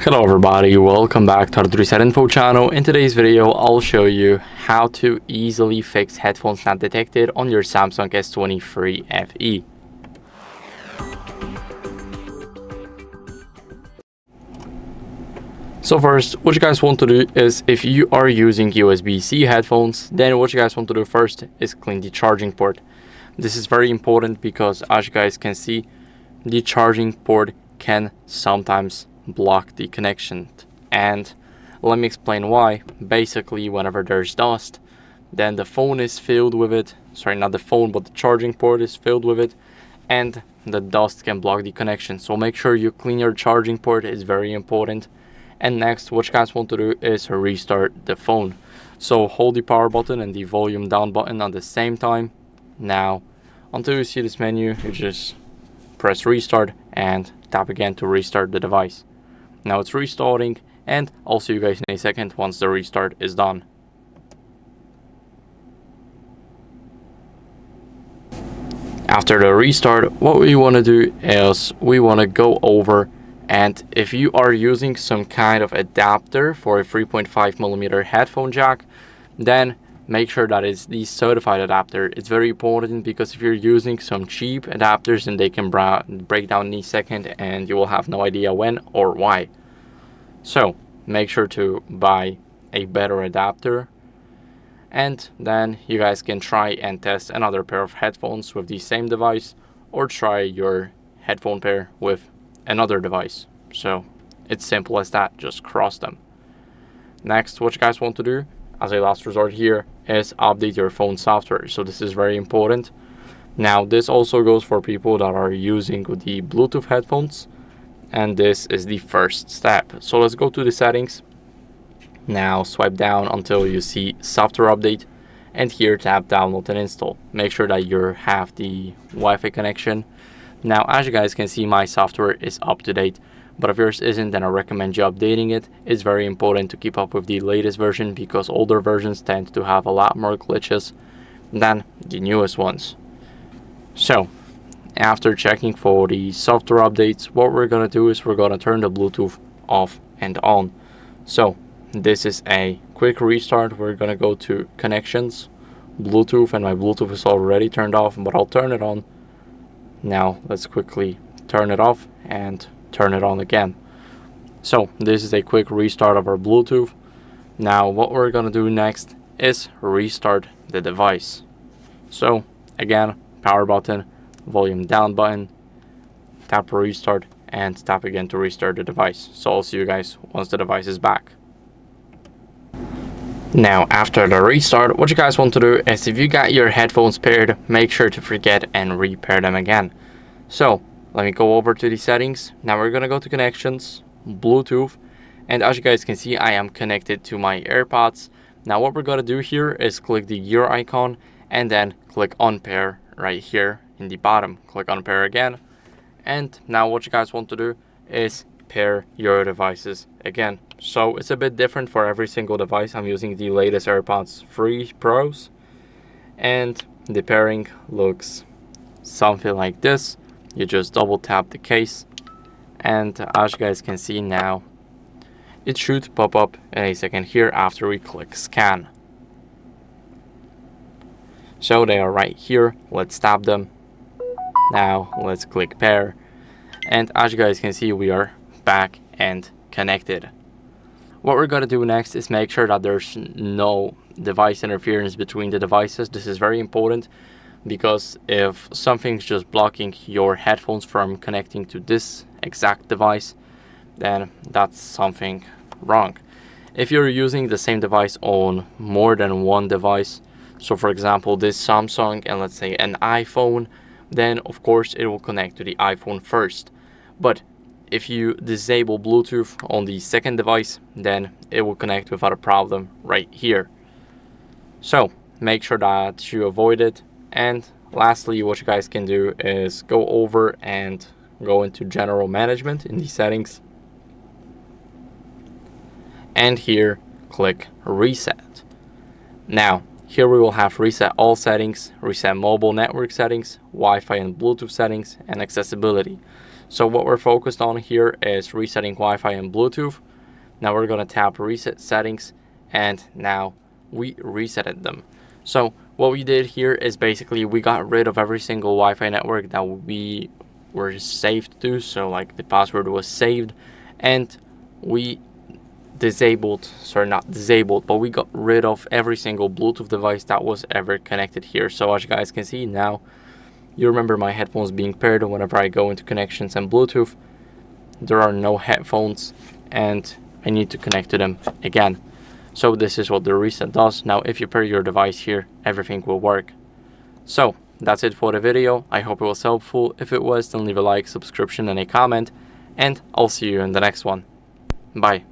Hello everybody, welcome back to HardReset.Info channel. In today's video, I'll show you how to easily fix headphones not detected on your Samsung S23 FE. So first, what you guys want to do is, if you are using USB-C headphones, then what you guys want to do first is clean the charging port. This is very important because, as you guys can see, the charging port can sometimes block the connection, and let me explain why. Basically, whenever there's dust, then the phone is filled with it. Sorry, not the phone, but the charging port is filled with it, and the dust can block the connection. So make sure you clean your charging port. Is very important. And next, what you guys want to do is restart the phone. So hold the power button and the volume down button at the same time. Now, until you see this menu, you just press restart and tap again to restart the device. Now it's restarting, and I'll see you guys in a second once the restart is done. After the restart, what we want to do is we want to go over, and if you are using some kind of adapter for a 3.5mm headphone jack, then make sure that it's the certified adapter. It's very important because if you're using some cheap adapters, then they can break down in a second and you will have no idea when or why. So make sure to buy a better adapter, and then you guys can try and test another pair of headphones with the same device, or try your headphone pair with another device. So it's simple as that, just cross them. Next, what you guys want to do as a last resort here is update your phone software. So this is very important. Now this also goes for people that are using the Bluetooth headphones, and this is the first step. So let's go to the settings. Now swipe down until you see software update, and here tap download and install. Make sure that you have the Wi-Fi connection. Now as you guys can see, my software is up to date, but if yours isn't, then I recommend you updating it. It's very important to keep up with the latest version because older versions tend to have a lot more glitches than the newest ones. So after checking for the software updates, what we're gonna do is we're gonna turn the Bluetooth off and on. So this is a quick restart. We're gonna go to connections, Bluetooth, and my Bluetooth is already turned off, but I'll turn it on. Now let's quickly turn it off and turn it on again. So this is a quick restart of our Bluetooth. Now what we're gonna do next is restart the device. So again, power button, volume down button, tap restart, and tap again to restart the device. So I'll see you guys once the device is back. Now after the restart, what you guys want to do is, if you got your headphones paired, make sure to forget and repair them again. So let me go over to the settings. Now we're gonna go to connections, Bluetooth, and as you guys can see, I am connected to my AirPods. Now what we're gonna do here is click the gear icon and then click on pair right here in the bottom. Click on pair again, and now what you guys want to do is pair your devices again. So it's a bit different for every single device. I'm using the latest AirPods 3 Pros, and the pairing looks something like this. You just double tap the case, and as you guys can see now, it should pop up in a second here after we click scan. So they are right here. Let's tap them. Now let's click pair, and as you guys can see, we are back and connected. What we're gonna do next is make sure that there's no device interference between the devices. This is very important because if something's just blocking your headphones from connecting to this exact device, then that's something wrong. If you're using the same device on more than one device, so for example this Samsung and let's say an iPhone, then of course it will connect to the iPhone first. But if you disable Bluetooth on the second device, then it will connect without a problem right here. So make sure that you avoid it. And lastly, what you guys can do is go over and go into general management in the settings, and here click reset. Now here we will have reset all settings, reset mobile network settings, Wi-Fi and Bluetooth settings, and accessibility. So what we're focused on here is resetting Wi-Fi and Bluetooth. Now we're going to tap reset settings, and now we resetted them. So what we did here is basically we got rid of every single Wi-Fi network that we were saved to, so like the password was saved, and we not disabled, but we got rid of every single Bluetooth device that was ever connected here. So as you guys can see now, you remember my headphones being paired. Whenever I go into connections and Bluetooth, there are no headphones and I need to connect to them again. So this is what the reset does. Now if you pair your device here, everything will work. So that's it for the video. I hope it was helpful. If it was, then leave a like, subscription, and a comment, and I'll see you in the next one. Bye.